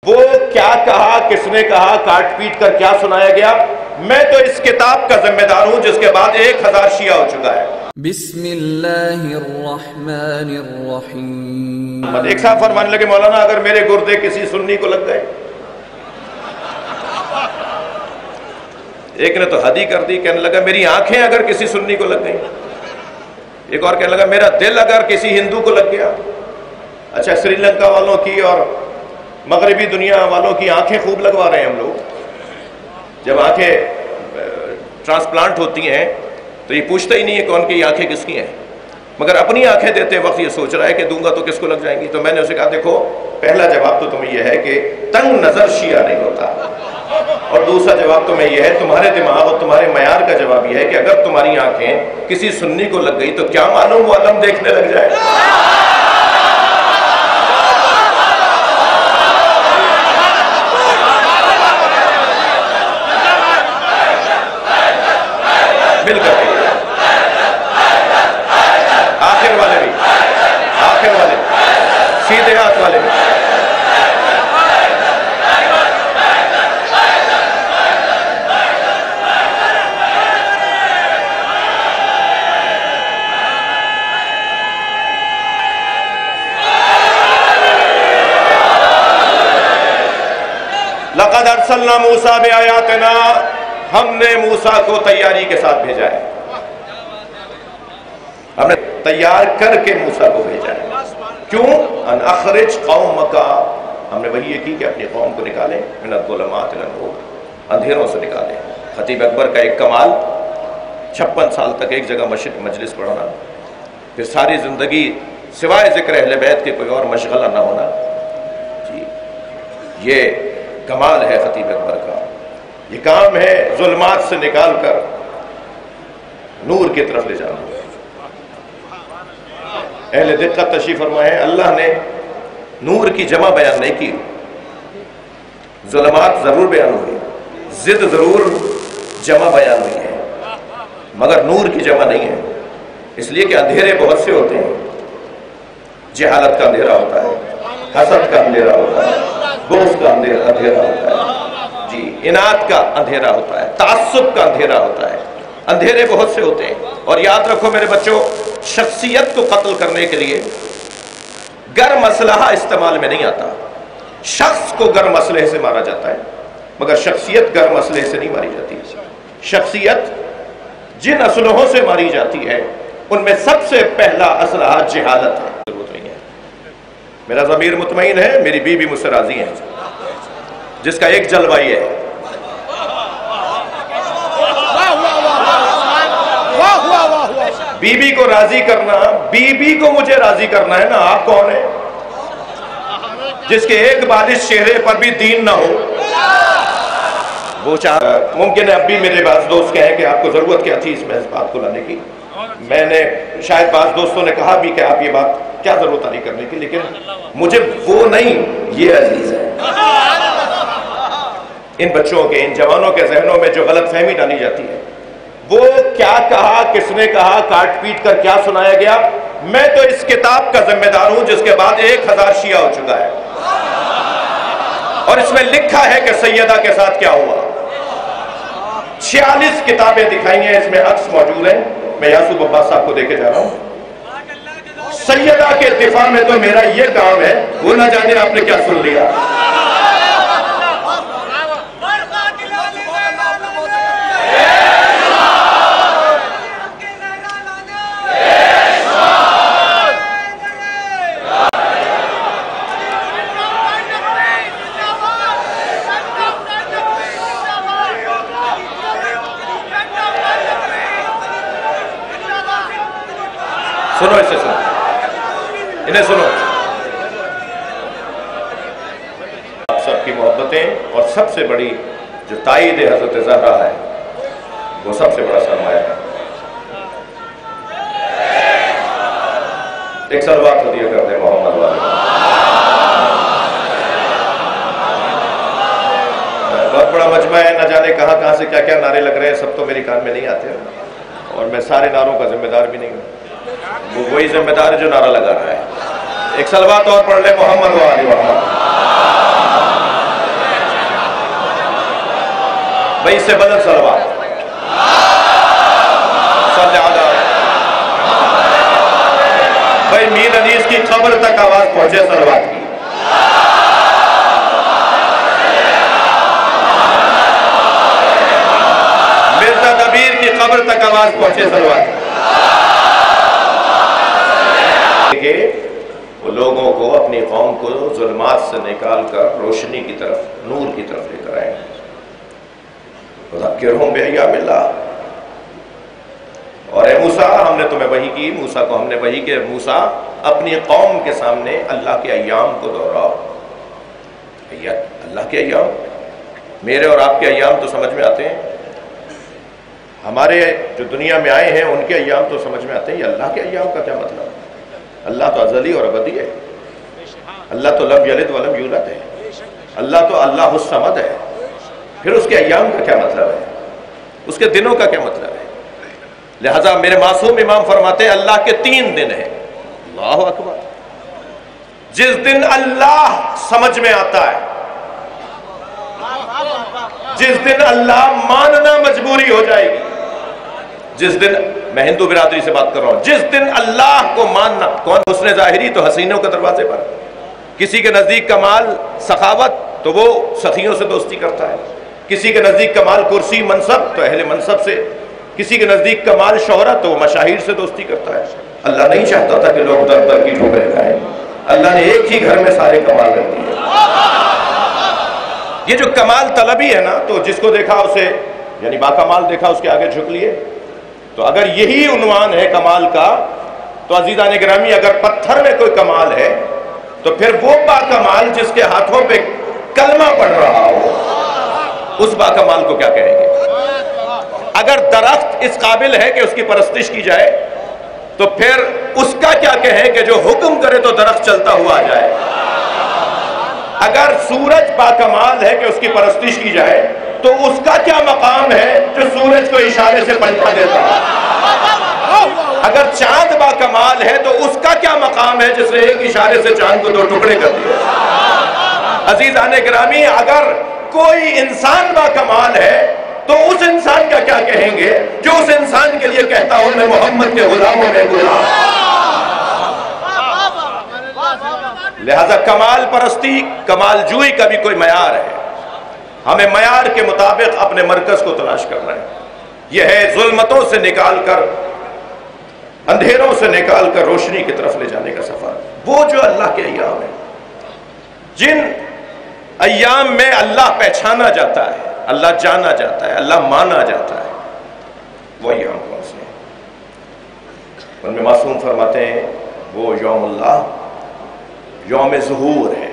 वो क्या कहा, किसने कहा, काट पीट कर क्या सुनाया गया, मैं तो इस किताब का जिम्मेदार हूं जिसके बाद 1000 शिया हो चुका है। बिस्मिल्लाहिर्रहमानिर्रहीम। एक साहब फरमाने लगे, मौलाना अगर मेरे गुर्दे किसी सुन्नी को लग गए। एक ने तो हद ही कर दी, कहने लगा मेरी आंखें अगर किसी सुन्नी को लग गई। एक और कहने लगा मेरा दिल अगर किसी हिंदू को लग गया। अच्छा, श्रीलंका वालों की और मगरबी दुनिया वालों की आंखें खूब लगवा रहे हैं हम लोग। जब आंखें ट्रांसप्लांट होती हैं तो ये पूछता ही नहीं है कौन की आंखें किसकी हैं, मगर अपनी आंखें देते वक्त ये सोच रहा है कि दूंगा तो किसको लग जाएंगी। तो मैंने उसे कहा देखो, पहला जवाब तो तुम्हें यह है कि तंग नजर शिया नहीं होता, और दूसरा जवाब तुम्हें यह है, तुम्हारे दिमाग और तुम्हारे मयार का जवाब यह है कि अगर तुम्हारी आंखें किसी सुन्नी को लग गई तो क्या मालूम वो आलम देखने लग जाए। मिलकर आखिर वाले भी, आखिर वाले सीधे हाथ वाले भी। लक़द अरसलना मूसा बिआयातिना, हमने मूसा को तैयारी के साथ भेजा है, हमने तैयार करके मूसा को भेजा है। क्यों? अन अखरिज कौमका, हमने वही ये की कि अपनी कौम को निकालें, मिनज़्ज़ुलुमात इलन नूर, अंधेरों से निकालें। खतीब अकबर का एक कमाल, 56 साल तक एक जगह मजलिस पढ़ना, फिर सारी जिंदगी सिवाय जिक्र अहले बैत के कोई और मशगला ना होना। जी, ये कमाल है खतीब अकबर का। ये काम है जुल्मात से निकाल कर नूर की तरफ ले जाना। अहले दिक्कत तशरीफ फरमाए, अल्लाह ने नूर की जमा बयान नहीं की, जुल्मात जरूर बयान हुई, जिद जरूर जमा बयान हुई है, मगर नूर की जमा नहीं है। इसलिए कि अंधेरे बहुत से होते हैं। जहालत का अंधेरा होता है, हसद का अंधेरा होता है, बोझ का अंधेरा होता है, जी इनाद का अंधेरा होता है, तासुब का अंधेरा होता है। अंधेरे बहुत से होते हैं। और याद रखो मेरे बच्चों, शख्सियत को कत्ल करने के लिए गर मसलहा इस्तेमाल में नहीं आता। शख्स को गर मसलहे से मारा जाता है, मगर शख्सियत गर मसलहे से नहीं मारी जाती। शख्सियत जिन असलहों से मारी जाती है उनमें सबसे पहला असलहा जहालत है। जरूरत नहीं है। मेरा ज़मीर मुतमईन है, मेरी बीवी मुझसे राजी है, जिसका एक जलवा ये है, बीबी को राजी करना, बीबी को मुझे राजी करना है ना। आप कौन है जिसके एक बालिश चेहरे पर भी दीन ना हो? वो मुमकिन है अब भी मेरे पास दोस्त कहें कि आपको जरूरत क्या थी इसमें इस बात को लाने की। मैंने शायद पास दोस्तों ने कहा भी कि आप ये बात क्या जरूरत आ रही करने की, लेकिन मुझे वो नहीं, ये अजीज है। इन बच्चों के, इन जवानों के जहनों में जो गलत फहमी डाली जाती है, वो क्या कहा, किसने कहा, काट पीट कर क्या सुनाया गया, मैं तो इस किताब का जिम्मेदार हूं जिसके बाद 1000 शिया हो चुका है। और इसमें लिखा है कि सैयदा के साथ क्या हुआ। 46 किताबें दिखाई हैं, इसमें अक्स मौजूद हैं। मैं यासूब अब्बास साहब को देके जा रहा हूं। सैयदा के दिफा में तो मेरा ये काम है, वो ना जाने आपने क्या सुन लिया। सुनो इसे, सुनो इन्हें, सुनो। आप सबकी मोहब्बतें और सबसे बड़ी जो ताईद हज़रत ज़हरा है, वो सबसे बड़ा सरमाया है। एक सलवात हदिया कर दे मोहम्मद वाले। बहुत बड़ा मजमा है, न जाने कहाँ से क्या क्या नारे लग रहे हैं, सब तो मेरी कान में नहीं आते, और मैं सारे नारों का जिम्मेदार भी नहीं हूँ। वो वही जिम्मेदार है जो नारा लगा रहा है। एक सलवात और पढ़ ले, मोहम्मद वाले मोहम्मद। भाई इससे बदल सलवात भाई मीर अनीस की खबर तक आवाज पहुंचे सलवात की। मिर्जा दबीर की खबर तक आवाज पहुंचे सलवात की। वो लोगों को अपनी कौम को जुल्मात से निकाल कर रोशनी की तरफ, नूर की तरफ लेकर आएंगे। ज़क्किरहुम बिअय्यामिल्लाह। और ए मूसा, हमने तुम्हें वही की, मूसा को हमने वही कि मूसा अपनी कौम के सामने अल्लाह के अय्याम को दोहराओ। अल्लाह के अय्याम, मेरे और आपके अय्याम तो समझ में आते हैं, हमारे जो दुनिया में आए हैं उनके अय्याम तो समझ में आते हैं। अल्लाह के अय्याम का क्या मतलब? अल्लाह तो अज़ली और अबदी है। अल्लाह तो लम यलिद वलम यूलद है। अल्लाह तो अल्लाहुस समद है। फिर उसके अय्याम का क्या मतलब है? उसके दिनों का क्या मतलब है? लिहाजा मेरे मासूम इमाम फरमाते हैं अल्लाह के 3 दिन हैं। अल्लाहु अकबर। जिस दिन अल्लाह समझ में आता है, जिस दिन अल्लाह मानना मजबूरी हो जाएगी, जिस दिन, मैं हिंदू बिरादरी से बात कर रहा हूं, जिस दिन अल्लाह को मानना, कौन हुस्न ज़ाहिरी तो हसीनों के दरवाजे पर, किसी के नजदीक कमाल सखावत तो वो सखियों से दोस्ती करता है, किसी के नजदीक कमाल कुर्सी मनसब तो अहले मनसब से, किसी के नजदीक कमाल शोहरत तो वो मशाहिर से दोस्ती करता है। अल्लाह नहीं चाहता था कि लोग दर दर की ठोकरें खाएं। अल्लाह ने एक ही घर में सारे कमाल रख दिए। ये जो कमाल तलबी है ना, तो जिसको देखा उसे, यानी बाकमाल देखा उसके आगे झुक लिए। तो अगर यही उन्वान है कमाल का, तो अजीज़ान गिरामी, अगर पत्थर में कोई कमाल है तो फिर वो बाकमाल जिसके हाथों पे कलमा पड़ रहा हो, उस बाकमाल को क्या कहेंगे? अगर दरख्त इस काबिल है कि उसकी परस्तिश की जाए, तो फिर उसका क्या कहें कि जो हुक्म करे तो दरख्त चलता हुआ आ जाए। अगर सूरज बाकमाल है कि उसकी परस्तिश की जाए, तो उसका क्या मकाम है जो सूरज को इशारे से पंखा देता है। अगर चांद बाकमाल है तो उसका क्या मकाम है जिसने एक इशारे से चांद को 2 टुकड़े कर दिए। अजीज़ाने गिरामी, अगर कोई इंसान बाकमाल है तो उस इंसान का क्या कहेंगे जो उस इंसान के लिए कहता हूं मैं मोहम्मद के गुलामों में गुलाम। लिहाजा कमाल परस्ती, कमाल जुई का भी कोई मयार है। हमें मयार के मुताबिक अपने मरकज को तलाश करना है। यह है जुल्मतों से निकालकर, अंधेरों से निकालकर रोशनी की तरफ ले जाने का सफर। वो जो अल्लाह के अय्याम है, जिन अय्याम में अल्लाह पहचाना जाता है, अल्लाह जाना जाता है, अल्लाह माना जाता है, वो अय्याम कौन से हैं? उनमें मासूम फरमाते हैं वो यौमुल्लाह, यौम ज़ुहूर है।